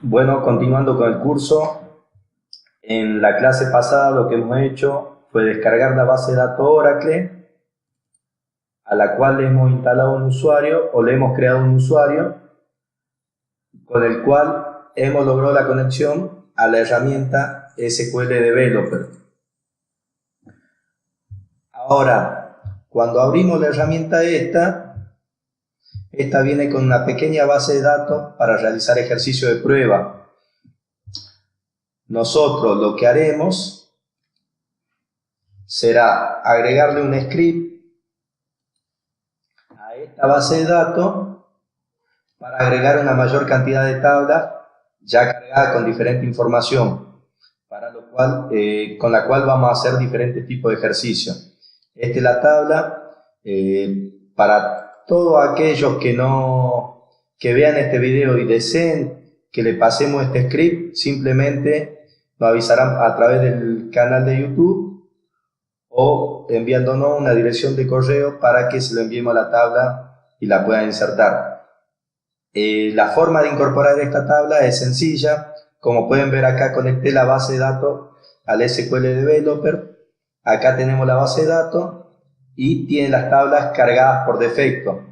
Bueno, continuando con el curso, en la clase pasada lo que hemos hecho fue descargar la base de datos Oracle, a la cual le hemos instalado un usuario o le hemos creado un usuario con el cual hemos logrado la conexión a la herramienta SQL Developer. Ahora, cuando abrimos la herramienta esta viene con una pequeña base de datos para realizar ejercicio de prueba. Nosotros lo que haremos será agregarle un script a esta base de datos para agregar una mayor cantidad de tablas ya cargadas con diferente información, con la cual vamos a hacer diferentes tipos de ejercicios. Esta es la tabla. Para todos aquellos que vean este video y deseen que le pasemos este script, simplemente nos avisarán a través del canal de YouTube o enviándonos una dirección de correo para que se lo enviemos a la tabla y la puedan insertar. La forma de incorporar esta tabla es sencilla. Como pueden ver, acá conecté la base de datos al SQL Developer. Acá tenemos la base de datos y tiene las tablas cargadas por defecto.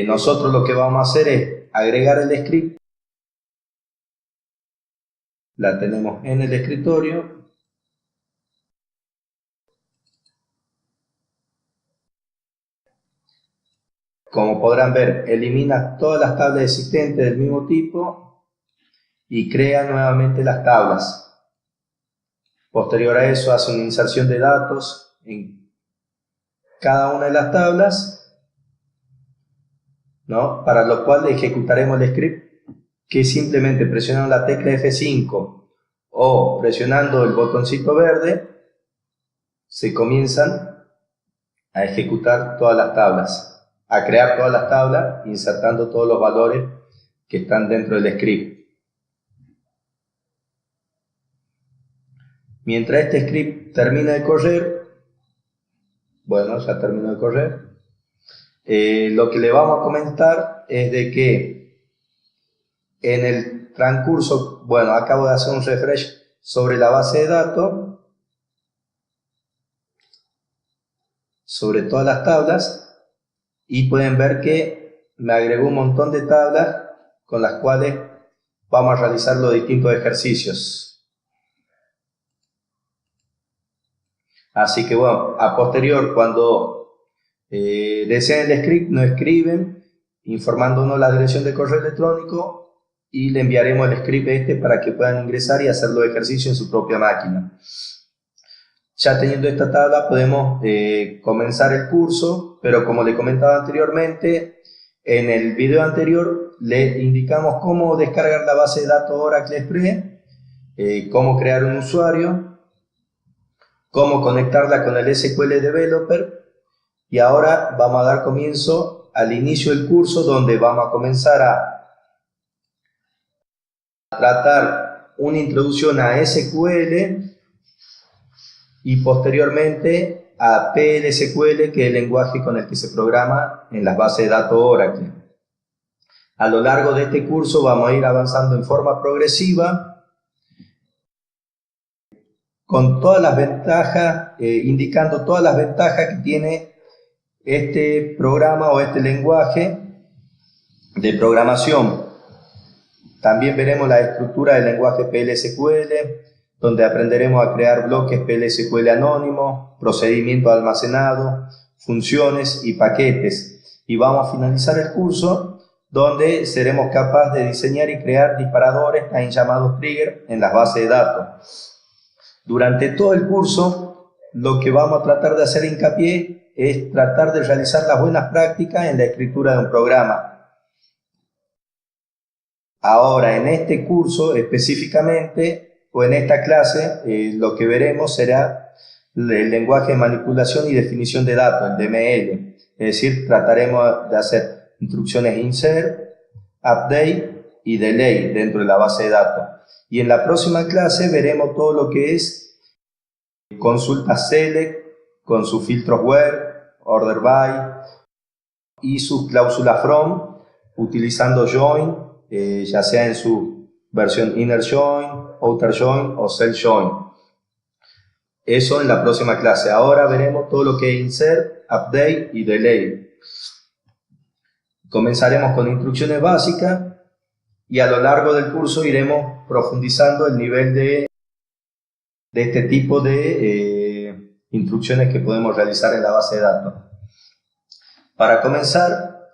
Nosotros lo que vamos a hacer es agregar el script. La tenemos en el escritorio. Como podrán ver, elimina todas las tablas existentes del mismo tipo y crea nuevamente las tablas. Posterior a eso hace una inserción de datos en cada una de las tablas, ¿no? Para lo cual ejecutaremos el script, que simplemente presionando la tecla F5 o presionando el botoncito verde se comienzan a ejecutar todas las tablas, a crear todas las tablas, insertando todos los valores que están dentro del script. Mientras este script termina de correr, bueno, ya terminó de correr, lo que le vamos a comentar es de que en el transcurso, bueno, acabo de hacer un refresh sobre la base de datos, sobre todas las tablas, y pueden ver que me agregó un montón de tablas con las cuales vamos a realizar los distintos ejercicios. Así que bueno, a posterior, cuando deseen el script, nos escriben informándonos la dirección de correo electrónico y le enviaremos el script para que puedan ingresar y hacer los ejercicios en su propia máquina. Ya teniendo esta tabla podemos comenzar el curso, pero como le comentaba anteriormente, en el video anterior le indicamos cómo descargar la base de datos Oracle Express, cómo crear un usuario, cómo conectarla con el SQL Developer, y ahora vamos a dar comienzo al inicio del curso, donde vamos a comenzar a tratar una introducción a SQL y posteriormente a PLSQL, que es el lenguaje con el que se programa en las bases de datos Oracle. A lo largo de este curso vamos a ir avanzando en forma progresiva, con todas las ventajas, indicando todas las ventajas que tiene este programa o este lenguaje de programación. También veremos la estructura del lenguaje PLSQL, donde aprenderemos a crear bloques PLSQL anónimos, procedimientos almacenados, funciones y paquetes. Y vamos a finalizar el curso donde seremos capaces de diseñar y crear disparadores, también llamados trigger, en las bases de datos. Durante todo el curso, lo que vamos a tratar de hacer hincapié es tratar de realizar las buenas prácticas en la escritura de un programa. Ahora, en este curso específicamente, o en esta clase, lo que veremos será el lenguaje de manipulación y definición de datos, el DML. Es decir, trataremos de hacer instrucciones insert, update y delay dentro de la base de datos. Y en la próxima clase veremos todo lo que es consulta select con sus filtros where, order by y sus cláusulas from, utilizando join ya sea en su versión inner join, outer join o self join. Eso en la próxima clase. Ahora veremos todo lo que es insert, update y delete. Comenzaremos con instrucciones básicas y a lo largo del curso iremos profundizando el nivel de este tipo de instrucciones que podemos realizar en la base de datos. Para comenzar,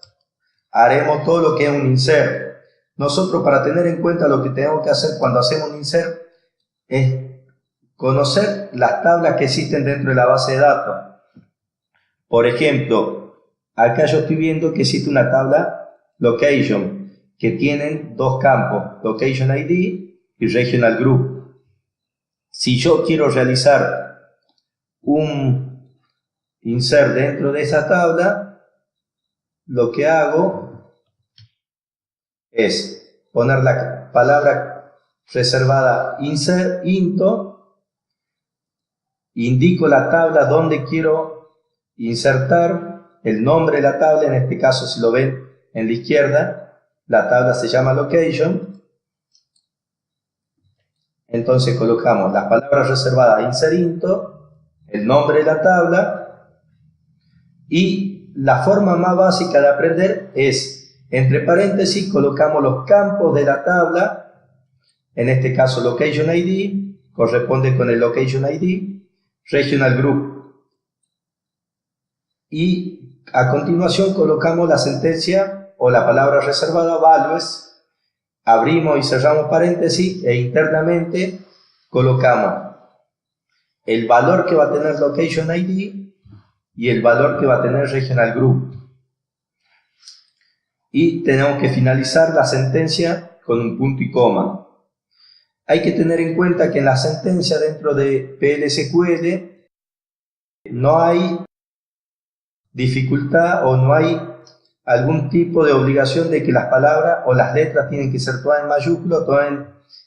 haremos todo lo que es un insert. Nosotros, para tener en cuenta lo que tenemos que hacer cuando hacemos un insert, es conocer las tablas que existen dentro de la base de datos. Por ejemplo, acá yo estoy viendo que existe una tabla location, que tienen dos campos, location ID y regional group. Si yo quiero realizar un insert dentro de esa tabla, lo que hago es poner la palabra reservada insert into, indico la tabla donde quiero insertar, el nombre de la tabla, en este caso si lo ven en la izquierda, la tabla se llama location. Entonces colocamos las palabras reservadas insert into, el nombre de la tabla, y la forma más básica de aprender es, entre paréntesis, colocamos los campos de la tabla, en este caso location ID, corresponde con el location ID, regional group, y a continuación colocamos la sentencia o la palabra reservada values, abrimos y cerramos paréntesis e internamente colocamos el valor que va a tener location ID y el valor que va a tener regional group, y tenemos que finalizar la sentencia con un punto y coma. Hay que tener en cuenta que en la sentencia dentro de PLSQL no hay dificultad o no hay algún tipo de obligación de que las palabras o las letras tienen que ser todas en mayúsculas o todas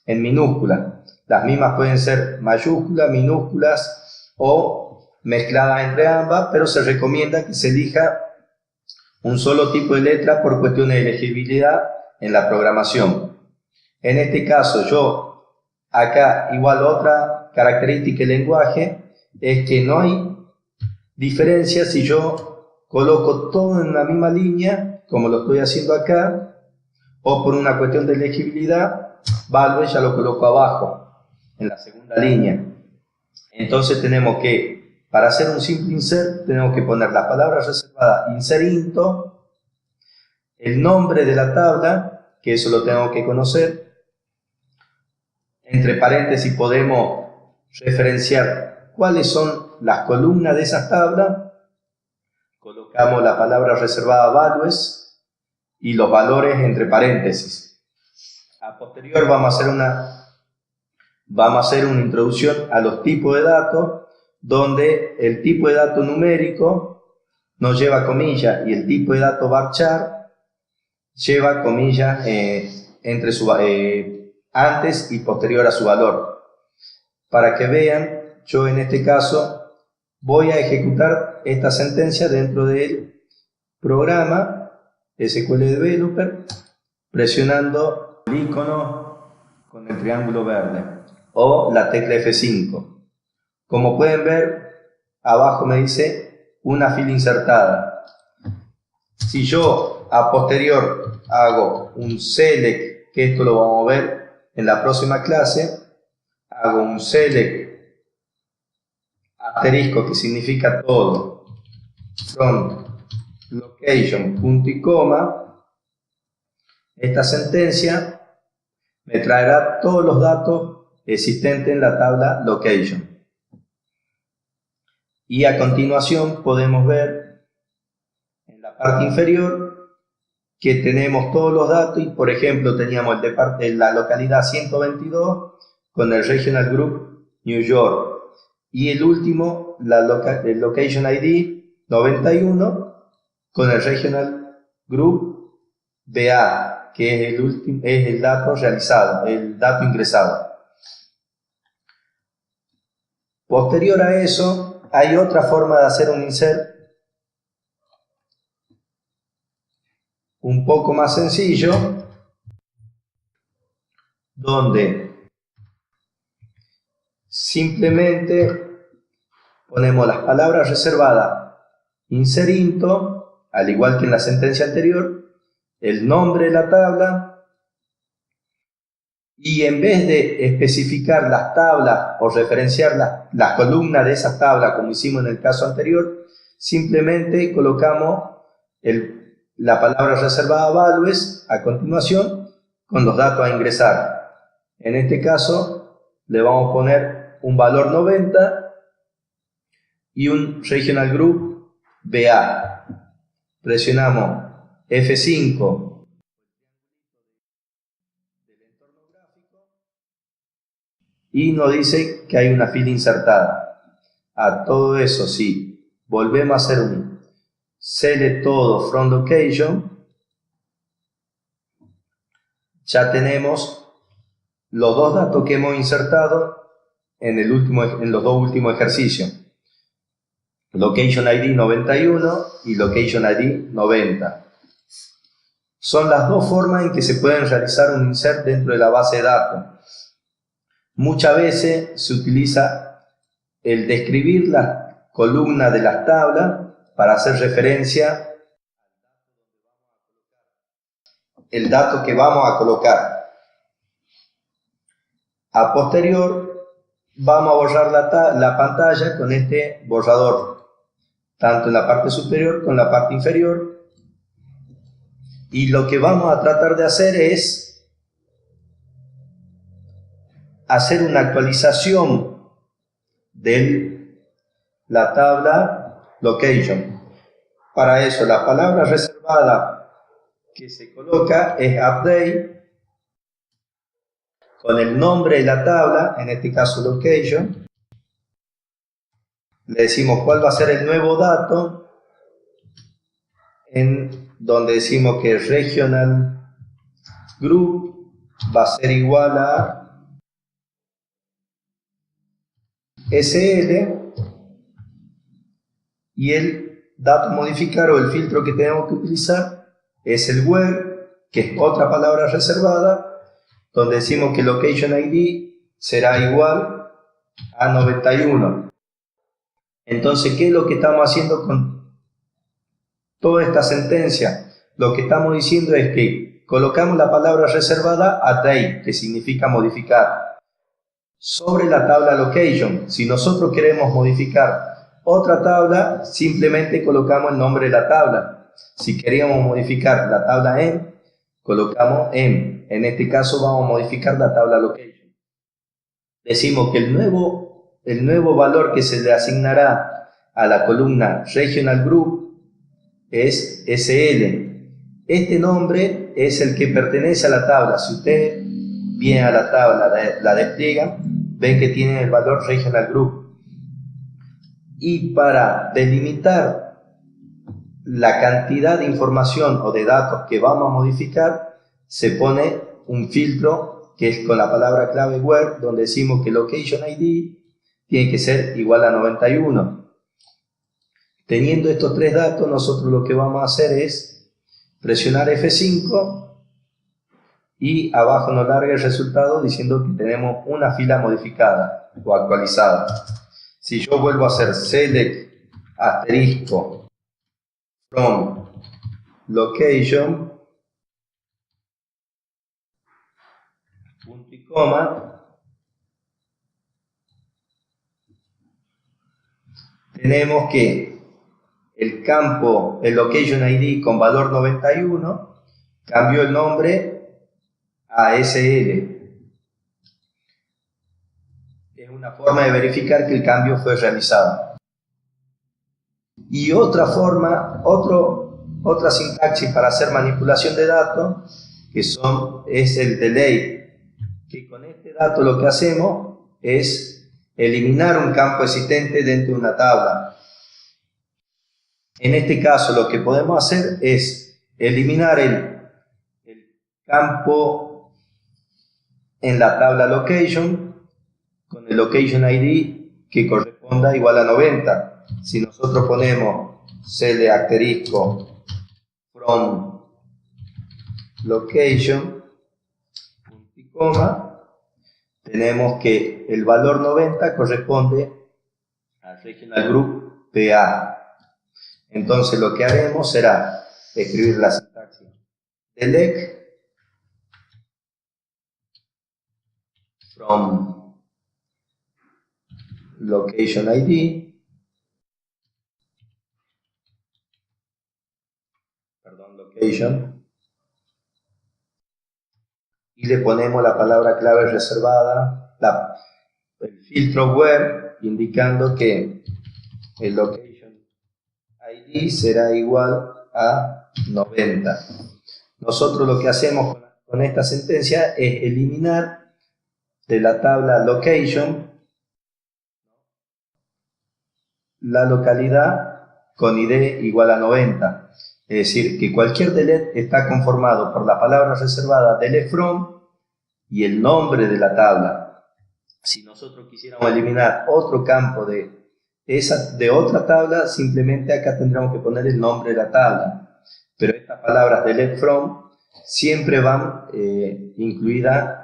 en minúsculas. Las mismas pueden ser mayúsculas, minúsculas o mezcladas entre ambas, pero se recomienda que se elija un solo tipo de letra por cuestiones de elegibilidad en la programación. En este caso yo, acá igual otra característica del lenguaje es que no hay diferencia si yo coloco todo en la misma línea, como lo estoy haciendo acá, o por una cuestión de legibilidad, value ya lo coloco abajo, en la segunda línea. Entonces tenemos que, para hacer un simple insert, tenemos que poner las palabras reservadas insert into, el nombre de la tabla, que eso lo tengo que conocer, entre paréntesis podemos referenciar cuáles son las columnas de esas tablas, colocamos la palabra reservada values y los valores entre paréntesis. A posterior vamos a hacer una introducción a los tipos de datos, donde el tipo de dato numérico nos lleva comillas y el tipo de dato varchar lleva comillas entre antes y posterior a su valor. Para que vean, yo en este caso voy a ejecutar esta sentencia dentro del programa SQL Developer presionando el icono con el triángulo verde o la tecla F5. Como pueden ver, abajo me dice una fila insertada. Si yo a posterior hago un select, que esto lo vamos a ver en la próxima clase, hago un select asterisco, que significa todo, from location, punto y coma, esta sentencia me traerá todos los datos existentes en la tabla location. Y a continuación podemos ver en la parte inferior que tenemos todos los datos y, por ejemplo, teníamos la localidad 122 con el Regional Group New York. Y el último, el Location ID 91 con el Regional Group BA, que es el dato realizado, el dato ingresado. Posterior a eso, hay otra forma de hacer un insert un poco más sencillo, donde simplemente ponemos las palabras reservadas inserinto, al igual que en la sentencia anterior, el nombre de la tabla, y en vez de especificar las tablas o referenciar las columnas de esas tablas como hicimos en el caso anterior, simplemente colocamos la palabra reservada values a continuación con los datos a ingresar. En este caso le vamos a poner un valor 90 y un regional group BA. Presionamos F5 del entorno gráfico y nos dice que hay una fila insertada. A todo eso, sí, volvemos a hacer un select todo from location, ya tenemos los dos datos que hemos insertado en los dos últimos ejercicios. Location ID 91 y Location ID 90. Son las dos formas en que se pueden realizar un insert dentro de la base de datos. Muchas veces se utiliza el describir las columnas de las tablas para hacer referencia el dato que vamos a colocar. A posterior vamos a borrar la pantalla con este borrador, tanto en la parte superior como en la parte inferior, y lo que vamos a tratar de hacer es hacer una actualización de la tabla location. Para eso la palabra reservada que se coloca es update con el nombre de la tabla, en este caso location. Le decimos cuál va a ser el nuevo dato, en donde decimos que el regional group va a ser igual a SL, y el dato modificar o el filtro que tenemos que utilizar es el where, que es otra palabra reservada, donde decimos que location ID será igual a 91. Entonces, ¿qué es lo que estamos haciendo con toda esta sentencia? Lo que estamos diciendo es que colocamos la palabra reservada update, que significa modificar, sobre la tabla location. Si nosotros queremos modificar otra tabla, simplemente colocamos el nombre de la tabla. Si queríamos modificar la tabla en, colocamos en. En este caso vamos a modificar la tabla location. Decimos que el nuevo valor que se le asignará a la columna regional group es SL. Este nombre es el que pertenece a la tabla. Si usted viene a la tabla, la despliega, ven que tiene el valor regional group. Y para delimitar la cantidad de información o de datos que vamos a modificar, se pone un filtro que es con la palabra clave where, donde decimos que location ID tiene que ser igual a 91. Teniendo estos tres datos, nosotros lo que vamos a hacer es presionar F5 y abajo nos larga el resultado diciendo que tenemos una fila modificada o actualizada. Si yo vuelvo a hacer select asterisco from location, punto y coma, tenemos que el campo, el location ID con valor 91, cambió el nombre a SL. Es una forma de verificar que el cambio fue realizado. Y otra forma, otra sintaxis para hacer manipulación de datos, es el delay, que con este dato lo que hacemos es eliminar un campo existente dentro de una tabla. En este caso lo que podemos hacer es eliminar el campo en la tabla location con el location ID que corresponda igual a 90. Si nosotros ponemos select asterisco from location, punto y coma, tenemos que el valor 90 corresponde al Regional Group PA. Entonces lo que haremos será escribir la sintaxis delete from location ID, location, y le ponemos la palabra clave reservada, el filtro where, indicando que el location ID será igual a 90. Nosotros lo que hacemos con esta sentencia es eliminar de la tabla location la localidad con ID igual a 90. Es decir, que cualquier delete está conformado por la palabra reservada delete from y el nombre de la tabla. Si nosotros quisiéramos eliminar otro campo de otra tabla, simplemente acá tendríamos que poner el nombre de la tabla. Pero estas palabras delete from siempre van incluidas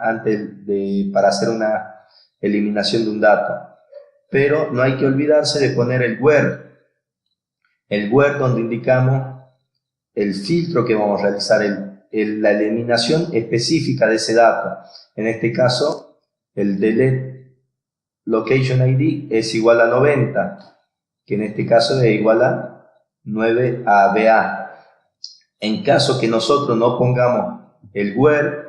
para hacer una eliminación de un dato. Pero no hay que olvidarse de poner el where. El where donde indicamos el filtro que vamos a realizar, la eliminación específica de ese dato. En este caso, el delete location ID es igual a 90, que en este caso es igual a 9ABA. En caso que nosotros no pongamos el where,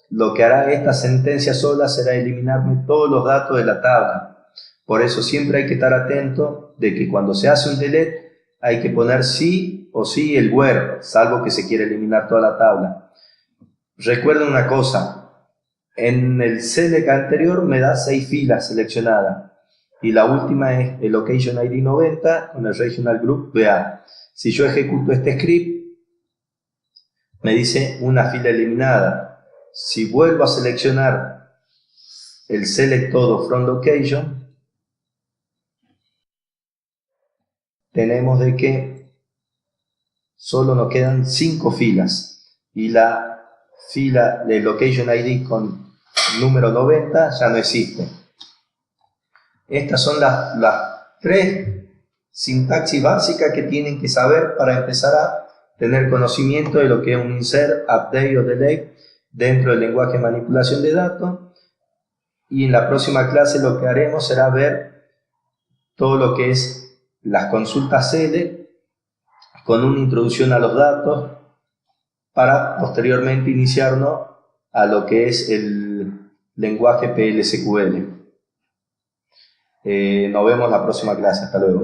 lo que hará esta sentencia sola será eliminarme todos los datos de la tabla. Por eso siempre hay que estar atento de que cuando se hace un delete hay que poner sí o sí el where, salvo que se quiera eliminar toda la tabla. Recuerden una cosa, en el select anterior me da 6 filas seleccionadas y la última es el location ID 90 con el regional group BA. Si yo ejecuto este script, me dice una fila eliminada. Si vuelvo a seleccionar el select todo from location, tenemos de que solo nos quedan 5 filas y la fila de location ID con número 90 ya no existe. Estas son las 3 sintaxis básicas que tienen que saber para empezar a tener conocimiento de lo que es un insert, update o delete dentro del lenguaje de manipulación de datos. Y en la próxima clase lo que haremos será ver todo lo que es las consultas select con una introducción a los datos para posteriormente iniciarnos a lo que es el lenguaje PL/SQL. Nos vemos la próxima clase. Hasta luego.